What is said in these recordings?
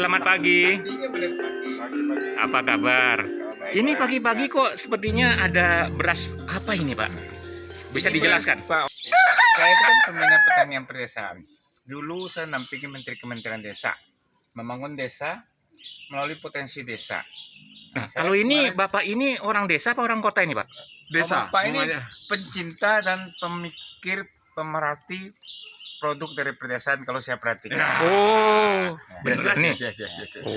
selamat pagi. Apa kabar? Ini pagi-pagi kok sepertinya ada beras apa ini, Pak? Bisa dijelaskan? Pak, saya itu kan pembina pertanian pedesaan. Dulu saya nampingi Menteri Kementerian Desa, membangun desa melalui potensi desa. Nah, kalau ini Bapak ini orang desa apa orang kota ini, Pak? Desa. Bapak ini pencinta dan pemikir, pemerhati produk dari pedesaan kalau saya perhatikan. Oh, Benar nih.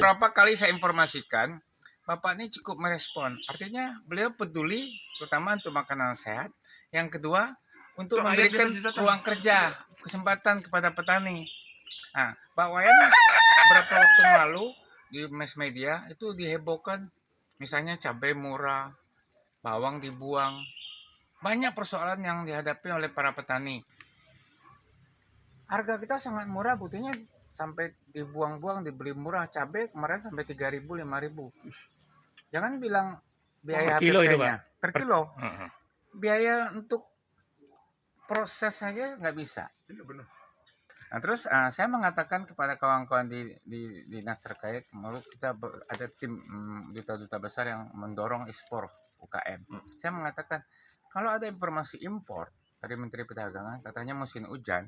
Berapa kali saya informasikan, Bapak ini cukup merespon. Artinya beliau peduli, terutama untuk makanan sehat. Yang kedua, untuk memberikan ruang kerja, kesempatan kepada petani. Nah, Pak Wayan beberapa waktu lalu di mass media itu dihebohkan, misalnya cabai murah, bawang dibuang. Banyak persoalan yang dihadapi oleh para petani. Harga kita sangat murah, buktinya sampai dibuang-buang, dibeli murah. Cabai kemarin sampai 3.000, 5.000. Jangan bilang biaya kilo itu, HPP-nya, Pak? per kilo. Biaya untuk proses saja nggak bisa. Nah, terus saya mengatakan kepada kawan-kawan di dinas terkait, menurut kita ada tim duta-duta besar yang mendorong ekspor UKM. Saya mengatakan kalau ada informasi impor dari Menteri Perdagangan, katanya musim hujan.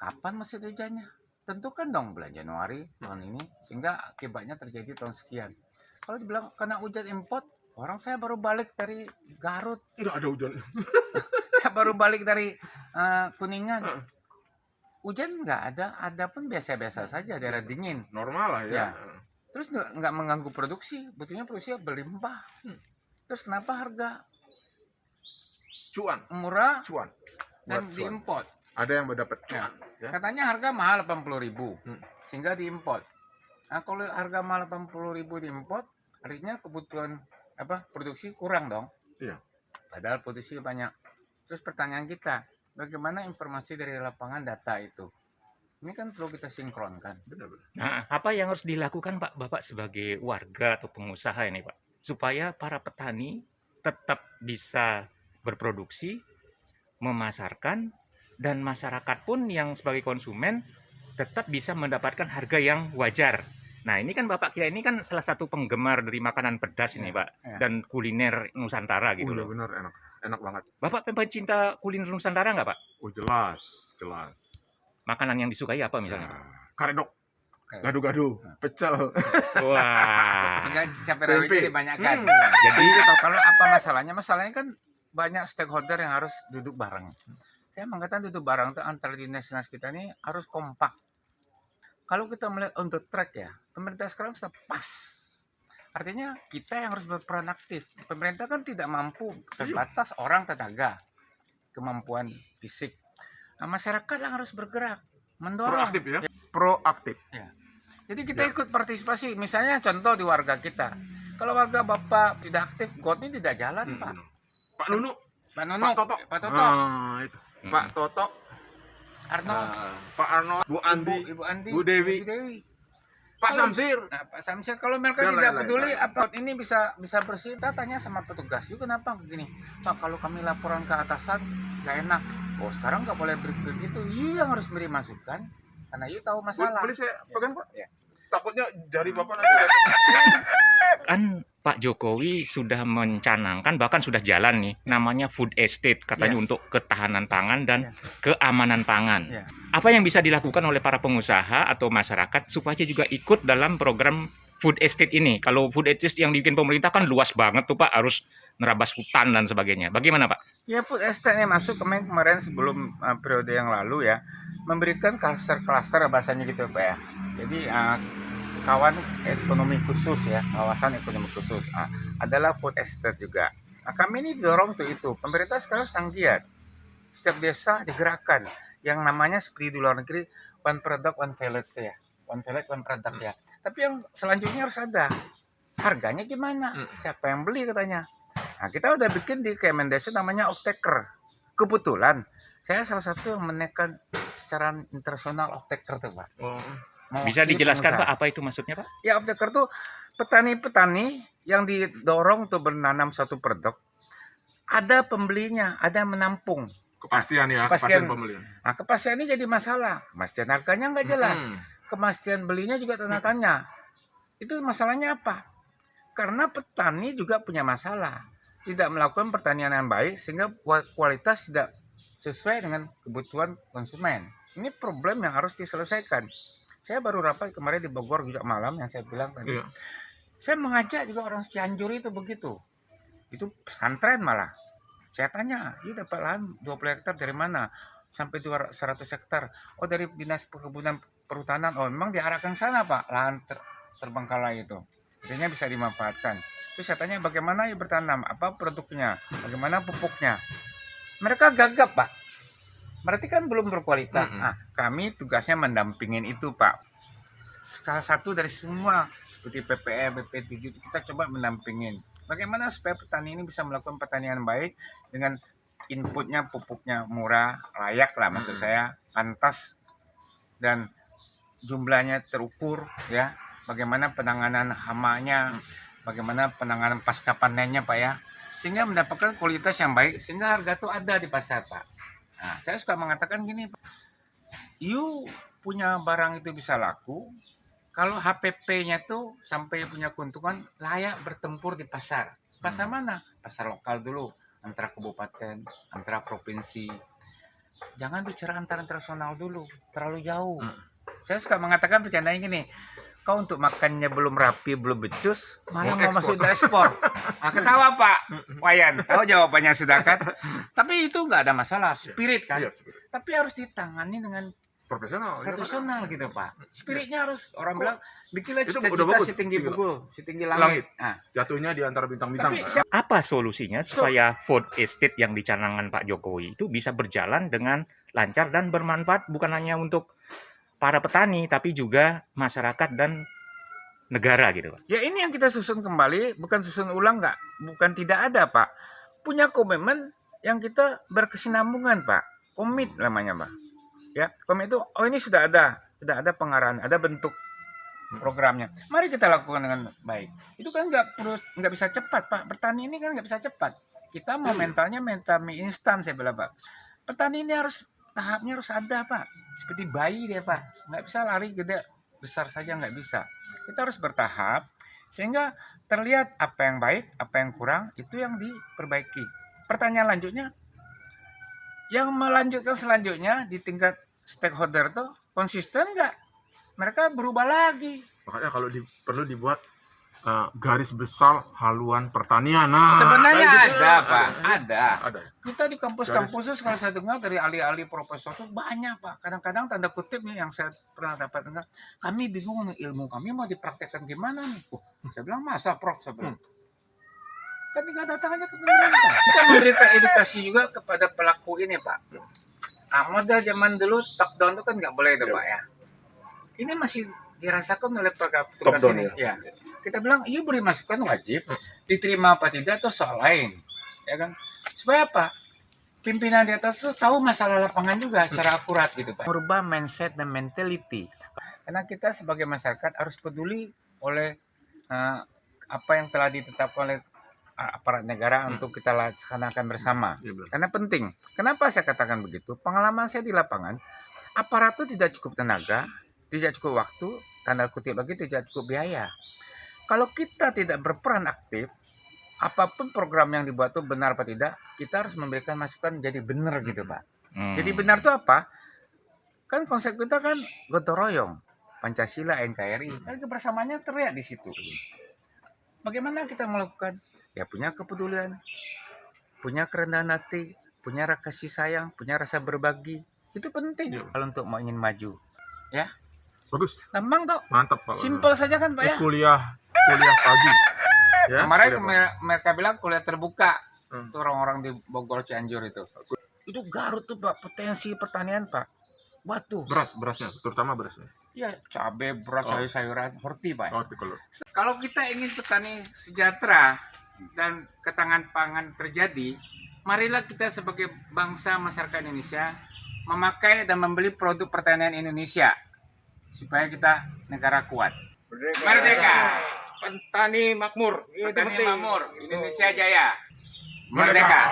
Kapan musim hujannya? Tentukan dong bulan Januari tahun ini, sehingga akibatnya terjadi tahun sekian. Kalau dibilang kena hujan import, orang saya baru balik dari Garut. Nggak ada hujan. Saya baru balik dari Kuningan. Hujan nggak ada pun biasa-biasa saja, daerah dingin. Normal lah ya. Terus nggak mengganggu produksi, betulnya produksi berlimpah. Terus kenapa harga Cuan murah dan Buat cuan. diimport? Ada yang mendapat cuan. Ya. Katanya harga mahal 80.000, sehingga diimport. Nah, kalau harga mahal 80.000 diimport, artinya kebutuhan produksi kurang dong. Iya. Padahal produksi banyak. Terus pertanyaan kita, bagaimana informasi dari lapangan data itu? Ini kan perlu kita sinkronkan. Benar-benar. Nah, apa yang harus dilakukan, Pak, Bapak sebagai warga atau pengusaha ini, Pak, supaya para petani tetap bisa berproduksi, memasarkan, dan masyarakat pun yang sebagai konsumen tetap bisa mendapatkan harga yang wajar. Nah, ini kan Bapak kita ini kan salah satu penggemar dari makanan pedas ini, Pak, dan kuliner Nusantara gitu loh. Benar, enak banget. Bapak pencinta kuliner Nusantara nggak, Pak? Oh, jelas. Makanan yang disukai apa misalnya, Pak? Karedok, gado-gado, pecel. Wah. Tinggal cabai rawitnya dibanyakan. Jadi Kalau apa masalahnya? Masalahnya kan banyak stakeholder yang harus duduk bareng. Saya mengatakan duduk bareng itu antar dinas-dinas kita ini harus kompak. Kalau kita melihat on the track ya, pemerintah sekarang sudah pas. Artinya kita yang harus berperan aktif. Pemerintah kan tidak mampu, terbatas orang tenaga, kemampuan fisik. Nah, masyarakat yang harus bergerak, mendorong. Proaktif ya? Proaktif. Ya. Jadi kita ikut partisipasi. Misalnya contoh di warga kita. Kalau warga Bapak tidak aktif, God ini tidak jalan, Pak. Pak Nunu. Pak Toto. Nah, itu. Pak Toto. Arno. Pak Arno. Bu Andi. Ibu Andi. Bu Dewi. Pak Samsir. Nah, Pak Samsir, kalau mereka Dan tidak lain-lain. peduli apa ini bisa bersih, kita tanya sama petugas. Yuk kenapa begini? Pak, kalau kami laporan ke atasan nggak enak. Oh, sekarang nggak boleh begitu. Iya, harus beri masukan. Karena yuk tahu masalah. Boleh saya pegang, Pak? Ya. Takutnya jari Bapak nanti. kan Pak Jokowi sudah mencanangkan, bahkan sudah jalan nih, namanya food estate, katanya untuk ketahanan pangan dan keamanan pangan. Apa yang bisa dilakukan oleh para pengusaha atau masyarakat supaya juga ikut dalam program food estate ini? Kalau food estate yang dibikin pemerintah kan luas banget tuh, Pak, harus nerabas hutan dan sebagainya. Bagaimana, Pak? Ya, food estate yang masuk kemarin sebelum periode yang lalu ya, memberikan klaster-klaster bahasanya gitu, Pak ya. Jadi kawan ekonomi khusus ya, kawasan ekonomi khusus adalah food estate juga. Nah, kami ini dorong tuh itu. Pemerintah sekarang sedang giat. Setiap desa digerakkan yang namanya seperti di luar negeri one product one village ya, one village one product ya. Tapi yang selanjutnya harus ada harganya gimana, siapa yang beli katanya. Nah, kita udah bikin di Kemendesa namanya off taker. Kebetulan saya salah satu yang menekan secara internasional off taker tuh, Pak. Bisa dijelaskan, Pak, apa itu maksudnya, Pak? Ya, off taker tuh petani-petani yang didorong untuk menanam satu produk. Ada pembelinya, ada yang menampung. Kepastian ya, Kepastian kepastian pembelian. Nah, kepastian ini jadi masalah. Kepastian harganya nggak jelas. kemastian belinya juga tanda tanya. Itu masalahnya apa? Karena petani juga punya masalah, tidak melakukan pertanian yang baik sehingga kualitas tidak sesuai dengan kebutuhan konsumen. Ini problem yang harus diselesaikan. Saya baru rapat kemarin di Bogor juga malam yang saya bilang tadi. Iya. Saya mengajak juga orang Cianjur itu begitu. Itu pesantren malah. Saya tanya, "Ini dapat lahan 20 hektar dari mana?" Sampai 100 hektar. Oh, dari Dinas Perkebunan Perhutanan. Oh, memang diarahkan sana, Pak, lahan terbengkalai itu. Artinya bisa dimanfaatkan. Terus saya tanya, bagaimana ya bertanam? Apa produknya? Bagaimana pupuknya? Mereka gagap, Pak. Berarti kan belum berkualitas. Nah, kami tugasnya mendampingin itu, Pak. Salah satu dari semua seperti PPE, BP7 itu kita coba mendampingin. Bagaimana supaya petani ini bisa melakukan pertanian baik dengan inputnya, pupuknya murah, layak lah maksud saya, pantas dan jumlahnya terukur ya. Bagaimana penanganan hamanya, bagaimana penanganan pasca panennya, Pak ya. Sehingga mendapatkan kualitas yang baik sehingga harga itu ada di pasar, Pak. Nah, saya suka mengatakan gini, Pak. You punya barang itu bisa laku kalau HPP-nya tuh sampai punya keuntungan layak bertempur di pasar. Pasar mana? Pasar lokal dulu, antara kabupaten, antara provinsi. Jangan bicara antara internasional dulu, terlalu jauh. Saya suka mengatakan bercandanya gini, kau untuk makannya belum rapi, belum becus, malah mau masuk ekspor. Nah, ketawa Pak Wayan, tahu jawabannya sudah kan? Tapi itu nggak ada masalah, spirit kan. Iya, spirit. Tapi harus ditangani dengan Profesional. profesional gitu Pak. Spiritnya harus orang bilang bikinlah Itu cita-cita udah bagus. setinggi Tinggi bukul, setinggi langit. Langit. Nah, Jatuhnya di antara bintang-bintang. tapi Pak. Apa solusinya supaya food estate yang dicanangkan Pak Jokowi itu bisa berjalan dengan lancar dan bermanfaat bukan hanya untuk para petani tapi juga masyarakat dan negara gitu Pak. ya ini yang kita susun kembali, bukan susun ulang nggak, bukan tidak ada Pak. Punya komitmen yang kita berkesinambungan Pak. Komit namanya Pak. Ya, komit itu ini sudah ada pengarahan, ada bentuk programnya. Mari kita lakukan dengan baik. Itu kan nggak bisa cepat Pak. Bertani ini kan nggak bisa cepat. Kita mau mentalnya mental mie instan saya bilang Pak. Petani ini harus tahapnya harus ada Pak. Seperti bayi dia Pak. Nggak bisa lari gede besar saja nggak bisa. Kita harus bertahap sehingga terlihat apa yang baik, apa yang kurang itu yang diperbaiki. Pertanyaan lanjutnya, yang melanjutkan selanjutnya di tingkat stakeholder tuh konsisten nggak? Mereka berubah lagi. Makanya kalau perlu dibuat garis besar haluan pertanian. Nah, Sebenarnya kayak gitu. ada Pak, ada. Ada. Kita di kampus-kampus itu kalau saya dengar dari ahli-ahli profesor tuh banyak Pak. Kadang-kadang tanda kutip nih yang saya pernah dapat dengar, kami bingung nih ilmu kami mau dipraktekkan gimana nih. Saya bilang masa Prof saya bilang. Kan tinggal datang aja ke pemerintah. Kita memberikan edukasi juga kepada pelaku ini Pak. Modal zaman dulu top down itu kan nggak boleh itu Pak ya. Ini masih dirasakan oleh petugas Top down, ini. ya. Ya. Kita bilang, iya beri masukan wajib, diterima apa tidak itu soal lain, ya kan? Supaya apa? Pimpinan di atas itu tahu masalah lapangan juga secara akurat gitu Pak. Merubah mindset dan mentality. Karena kita sebagai masyarakat harus peduli oleh apa yang telah ditetapkan oleh aparat negara untuk kita laksanakan bersama. Iya, benar. Karena penting. Kenapa saya katakan begitu? Pengalaman saya di lapangan, aparat itu tidak cukup tenaga, tidak cukup waktu, tanda kutip lagi tidak cukup biaya. Kalau kita tidak berperan aktif, apapun program yang dibuat itu benar apa tidak, kita harus memberikan masukan jadi benar gitu Pak. Jadi benar itu apa? Kan konsep kita kan gotong royong, Pancasila, NKRI, kan kebersamaannya terlihat di situ. Bagaimana kita melakukan? Ya punya kepedulian, punya kerendahan hati, punya kasih sayang, punya rasa berbagi. Itu penting Iya. kalau untuk mau ingin maju. Ya, Bagus. gampang kok. Mantap Pak. Simpel saja kan Pak ya. Kuliah pagi. Ya, Kemarin kuliah pagi. mereka bilang kuliah terbuka. Itu orang-orang di Bogor Cianjur itu. Itu Garut tuh Pak, potensi pertanian Pak. Batu. Berasnya, terutama berasnya. Ya, cabai, beras, sayur-sayuran, horti Pak. Oh, itu kalau. Kalau kita ingin petani sejahtera dan ketahanan pangan terjadi, marilah kita sebagai bangsa masyarakat Indonesia memakai dan membeli produk pertanian Indonesia supaya kita negara kuat. Merdeka. Petani makmur. Petani makmur. Indonesia jaya. Merdeka.